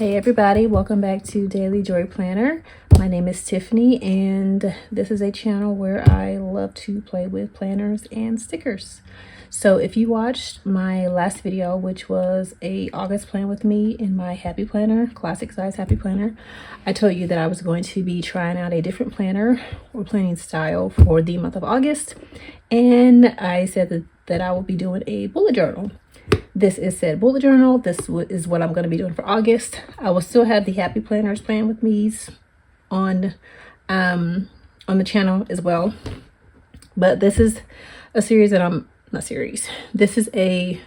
Hey everybody, welcome back to Daily Joy Planner. My name is Tiffany and this is a channel where I love to play with planners and stickers. So if you watched my last video, which was a August plan with me in my Happy Planner, classic size Happy Planner, I told you that I was going to be trying out a different planner or planning style for the month of August. And I said that I will be doing a bullet journal. This is said bullet journal. This is what I'm going to be doing for August. I will still have the Happy Planners Plan with me's on the channel as well. But this is a series that I'm not series. This is a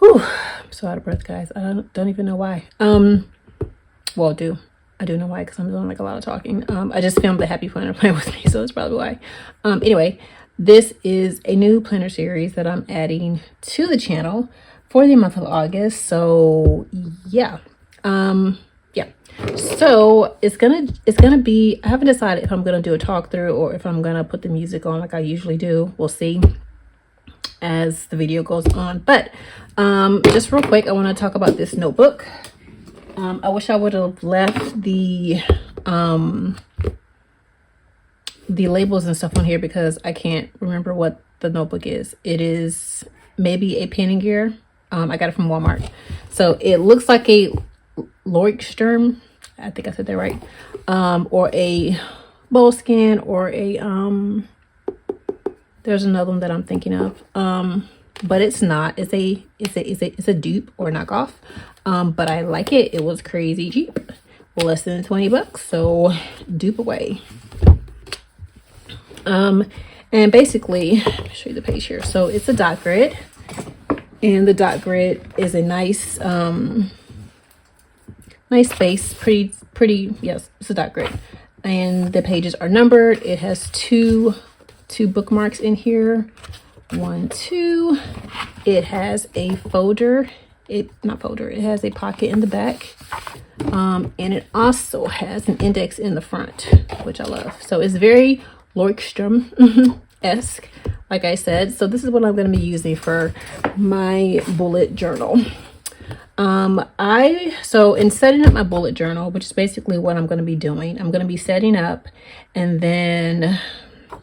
I'm so out of breath, guys. I don't even know why. Well, I do know why, because I'm doing like a lot of talking. I just filmed the Happy Planner Plan with me, so that's probably why. Anyway, this is a new planner series that I'm adding to the channel for the month of August. So yeah. So it's gonna be, I haven't decided if I'm gonna do a talk through or if I'm gonna put the music on like I usually do. We'll see as the video goes on. But just real quick, I want to talk about this notebook. I wish I would have left the labels and stuff on here because I can't remember what the notebook is. It is maybe a Pen & Gear. I got it from Walmart. So it looks like a Leuchtturm, I think I said that right, or a Moleskine, or a there's another one that I'm thinking of, but it's not. It's a dupe or knockoff. But I like it. It was crazy cheap, less than 20 bucks. So dupe away. And basically, let me show you the page here. So it's a dot grid, and the dot grid is a nice space, pretty. Yes, it's a dot grid, and the pages are numbered. It has two bookmarks in here. 1, 2. It has a folder. It has a pocket in the back, and it also has an index in the front, which I love. So it's very Leuchtturm-esque, like I said. So this is what I'm going to be using for my bullet journal. So in setting up my bullet journal, which is basically what I'm going to be doing, I'm going to be setting up, and then I'm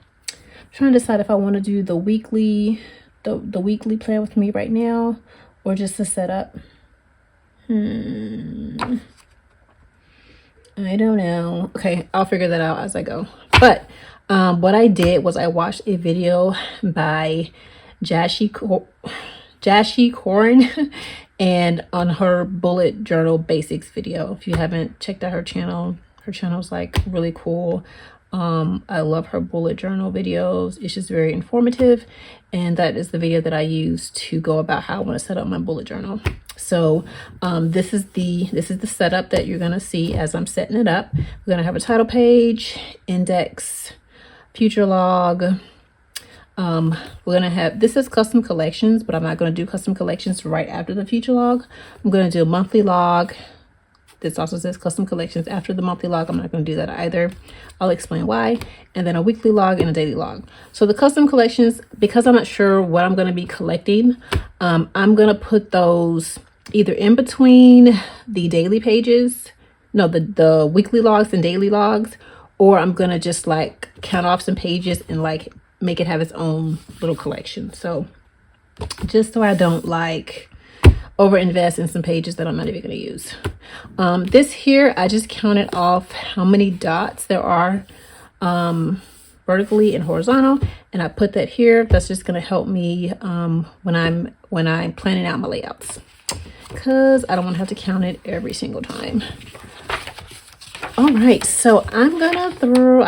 trying to decide if I want to do the weekly plan with me right now, or just the setup. I don't know. Okay, I'll figure that out as I go. But what I did was I watched a video by Jashi Corin and on her bullet journal basics video. If you haven't checked out her channel's like really cool. I love her bullet journal videos. It's just very informative, and that is the video that I use to go about how I want to set up my bullet journal. So this is the setup that you're gonna see as I'm setting it up. We're gonna have a title page, index, future log. We're gonna have, this is custom collections, but I'm not gonna do custom collections right after the future log. I'm gonna do a monthly log. This also says custom collections after the monthly log. I'm not going to do that either. I'll explain why. And then a weekly log and a daily log. So the custom collections, because I'm not sure what I'm going to be collecting, I'm going to put those either in between the daily pages, the weekly logs and daily logs, or I'm going to just like count off some pages and like make it have its own little collection. So just so I don't like over invest in some pages that I'm not even going to use. This here, I just counted off how many dots there are vertically and horizontal, and I put that here. That's just going to help me when I'm planning out my layouts, because I don't want to have to count it every single time. All right, so I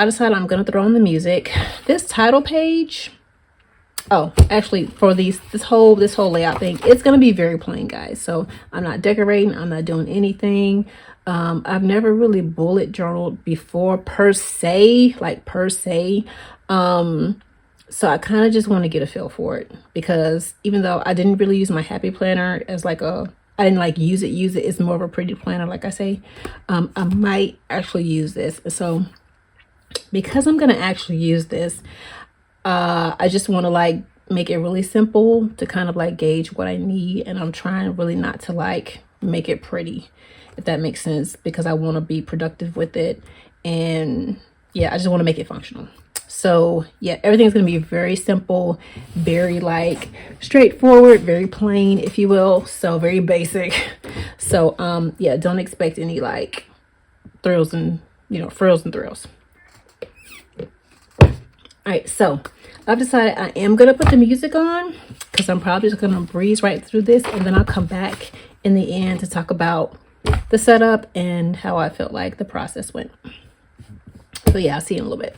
decided I'm gonna throw on the music. This title page, actually, for this whole layout thing, it's gonna be very plain, guys. So I'm not decorating, I'm not doing anything. I've never really bullet journaled before per se. So I kind of just want to get a feel for it, because even though I didn't really use my Happy Planner as like I didn't like use it, it's more of a pretty planner, like I say. I might actually use this. So because I'm gonna actually use this, I just want to like make it really simple to kind of like gauge what I need, and I'm trying really not to like make it pretty, if that makes sense, because I want to be productive with it. And yeah, I just want to make it functional. So yeah, everything's going to be very simple, very like straightforward, very plain, if you will. So very basic. So yeah, don't expect any like thrills and, you know, frills and thrills. All right, so I've decided I am going to put the music on because I'm probably just going to breeze right through this, and then I'll come back in the end to talk about the setup and how I felt like the process went. So yeah, I'll see you in a little bit.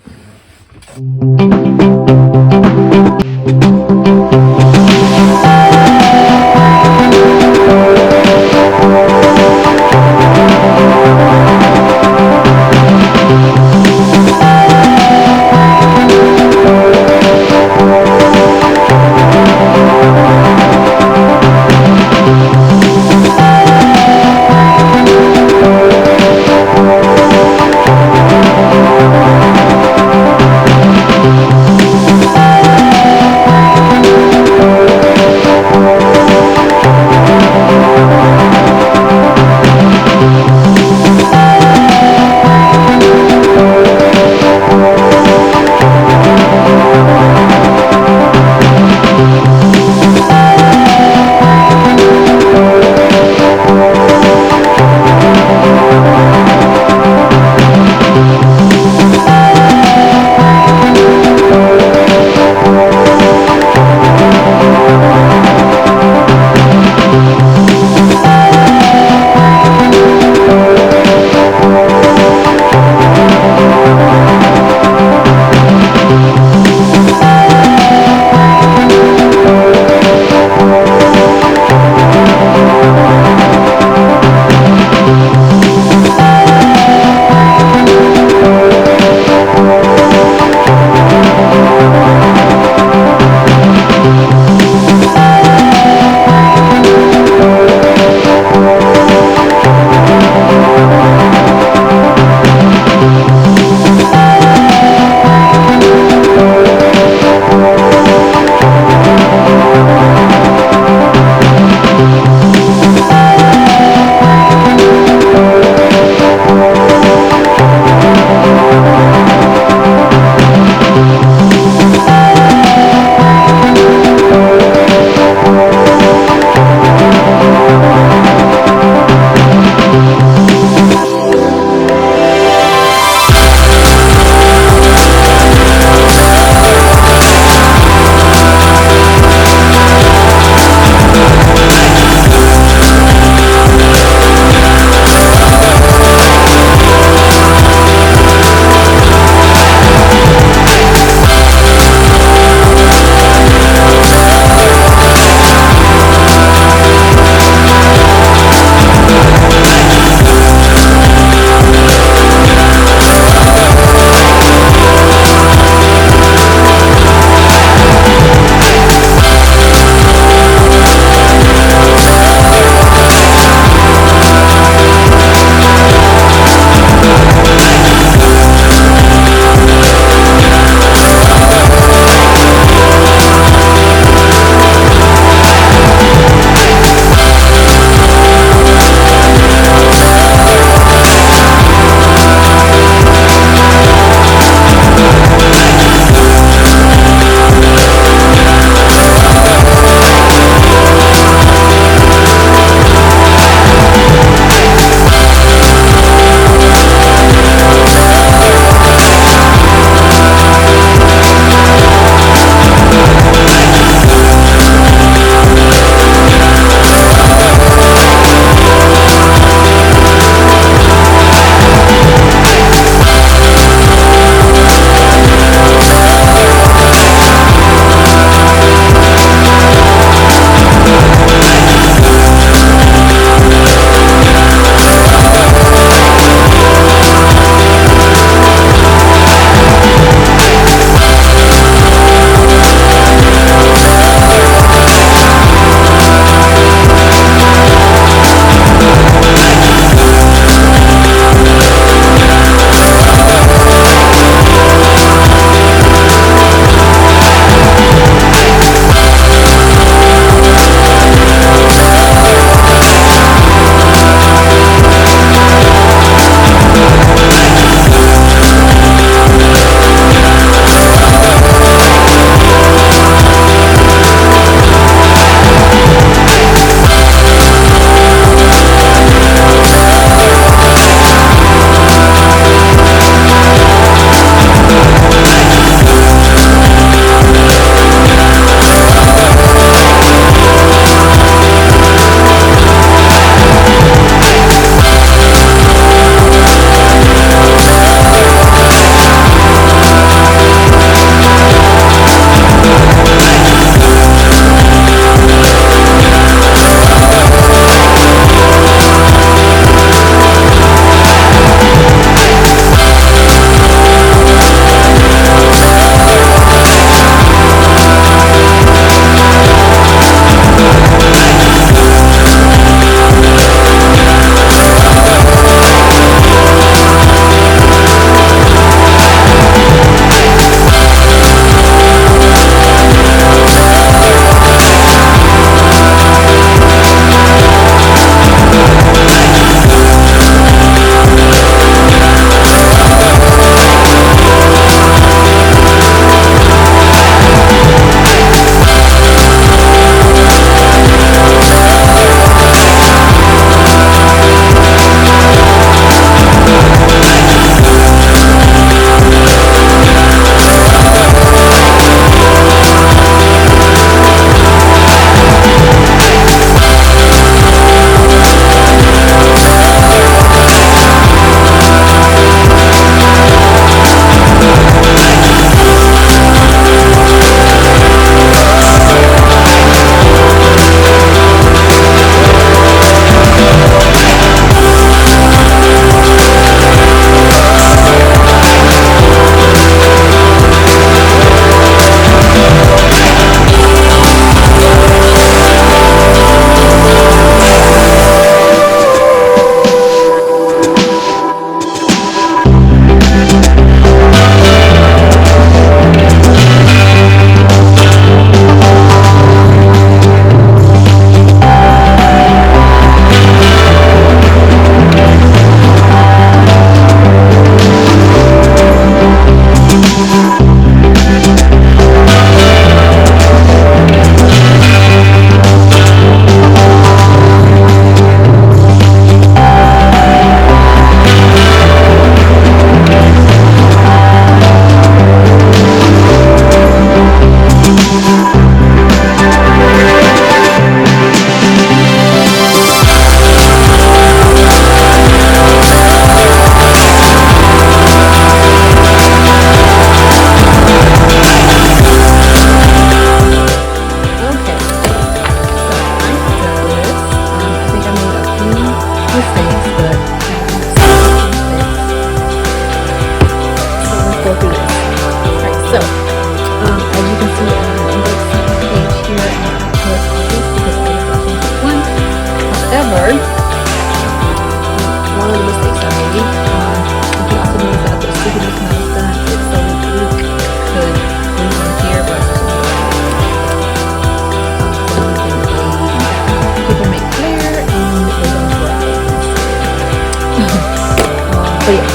But yeah,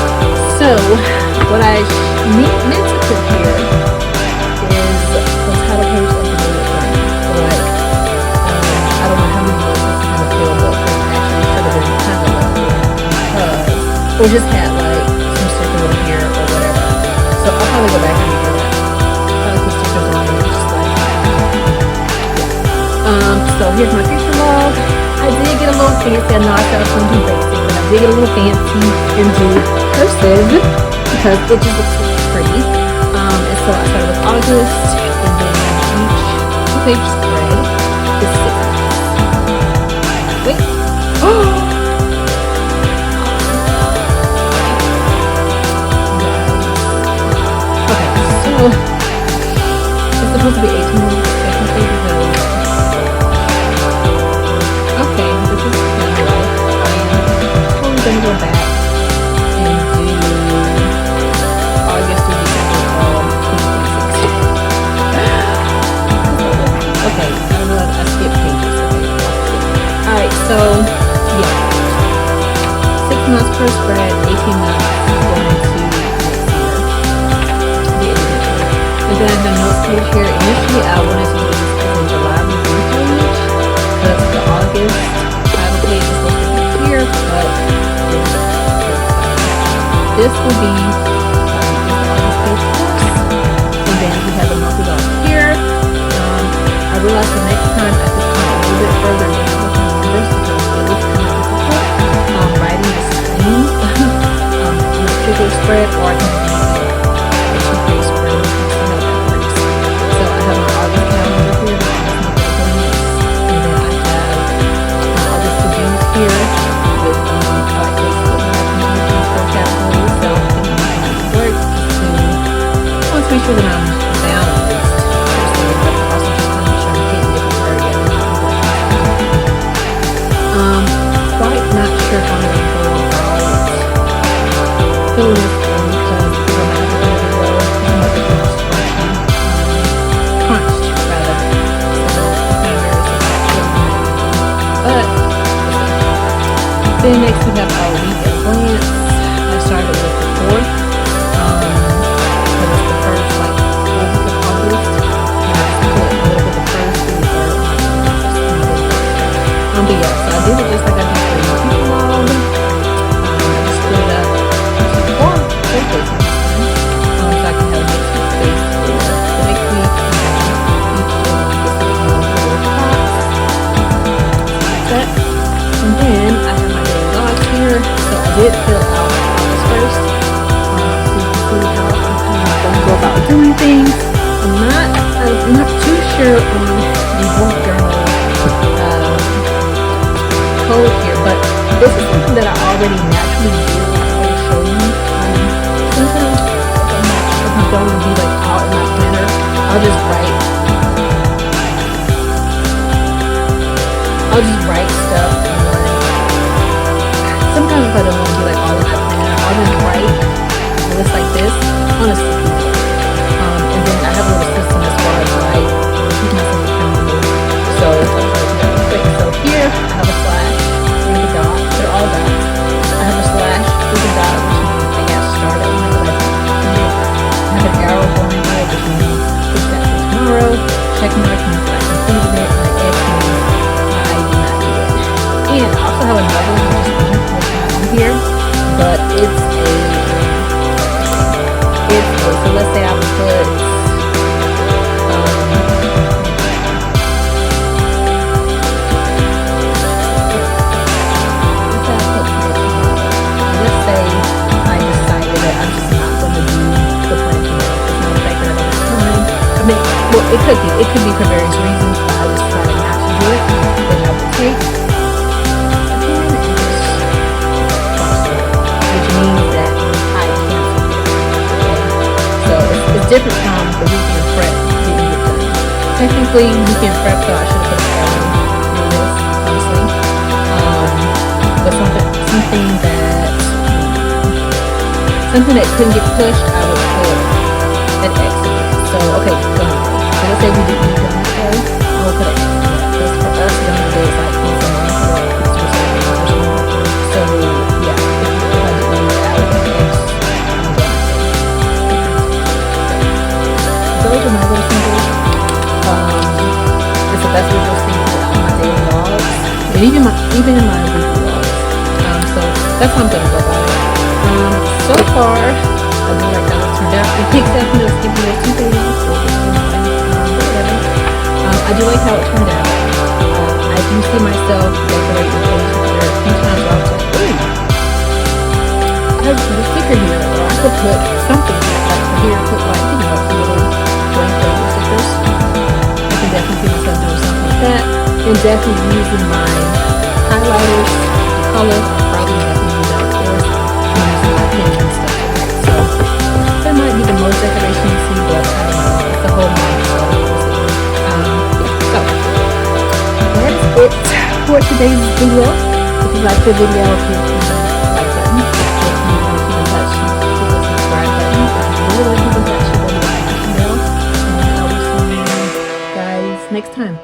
so what I meant to put here is the title page of the bullet journal. So like, I don't know how many notes this is gonna fill, but this actually should have been kind of left in because, or just had like some stickers on here or whatever. So I'll probably go back and redo that. Probably put stickers on there, just like, so here's my future log. I did get a little fancy. I know I said I was going to do basic, but I did get a little fancy and do cursive because it just looks so pretty. And so I started with August, and then each two-page spread is 6 months. Wait. Oh! Okay, so it's supposed to be 18 months technically because this is kind of like I am totally gonna go back and do August to December of 2026. Okay, I realized I skipped pages. Okay, alright, so yeah, 6 months per spread, 18 months going into next year, the end of next year. And then the notes page here, initially I wanted to do this as a July review page because the August title page is supposed to be here, but this will be the August page first, and then we have a monthly log here. I realized the next time I could come a little bit further down with my numbers because it was kind of difficult writing the screen on a particular spread, or I can just make it a two-page spread and see how that works. So I have my August calendar here, my August monthly glance, and then I have my August to-dos here with I like to split my to-dos for categories, so work just to make sure that I'm balanced. Personally, but also just to make sure I'm hitting different areas. Quite not sure how I'm going to go about filling this in because I'm not going to go crunched rather. So I'm kind of nervous about filling that. But then next we have our week at a glance. I started with the 4th. Because it's the first like full week of August. And I just put a little bit of the first through the 3rd. But yeah, so I did it just like I did for the future log. I just split it up into 4 pages so I can have a next week space for the next week. And then each day we just put one little box. Like that. And then I have my daily log here. So I did fill out August 1st. So you can see how I'm kind of going to go about doing things. I'm not too sure on the bullet journal code here, but this is something that I already naturally do. Like I always show you. Sometimes if I don't want to be like out in my planner, I'll just write stuff on. Sometimes if I don't want to be like all in my planner, I'll just write a list like this on a sticky note. And then I have a little system as far as like keeping myself accountable. So quick. So here I have a slash with a dot. They're all dots. I have a slash with a dot, which means I got started on my left. I have an arrow going there, which means push that to tomorrow. Check mark means that I completed it, and the X means I did not do it. And I also have another one, which is not on here, but so let's say I would put let's say I decided that I'm just not going to do the plan tomorrow. It's not the fact that I don't have time. I mean, well, it could be for various reasons, but I just decided not to do it. Then I would take a pen and just cross it, which means that I canceled it. Okay, so it's different from the weekend prep didn't get done. Technically, weekend prep, so I should have put an arrow through this, honestly. But something that couldn't get pushed, I would put an X in it. So, okay, donut day. So let's say we didn't do donut day, I will put an X in it. Because for us, donut day is like once a month or like 6 or 7 or something. So, yeah, if I didn't do that, I would put that's how I'm gonna go about it. So far, I do like how it turned out. I think that stipulate some things, so whatever. I do like how it turned out. I do see myself decorating things here. Sometimes I'll just, ooh, I could put a sticker here, or I could put something here, like here, put like, you know, little blank label stickers. I can definitely see myself doing something like that. And definitely using my highlighters, colors, I'll probably definitely use that, of course, and using my pens and stuff like that. So that might be the most decoration you see, but I don't know, it's the whole month, so we'll see. So that is it for today's video. If you like the video, please hit the like button. If you want to keep in touch, hit the subscribe button. If you really want to keep in touch, hit the notification bell. And I will see you guys next time.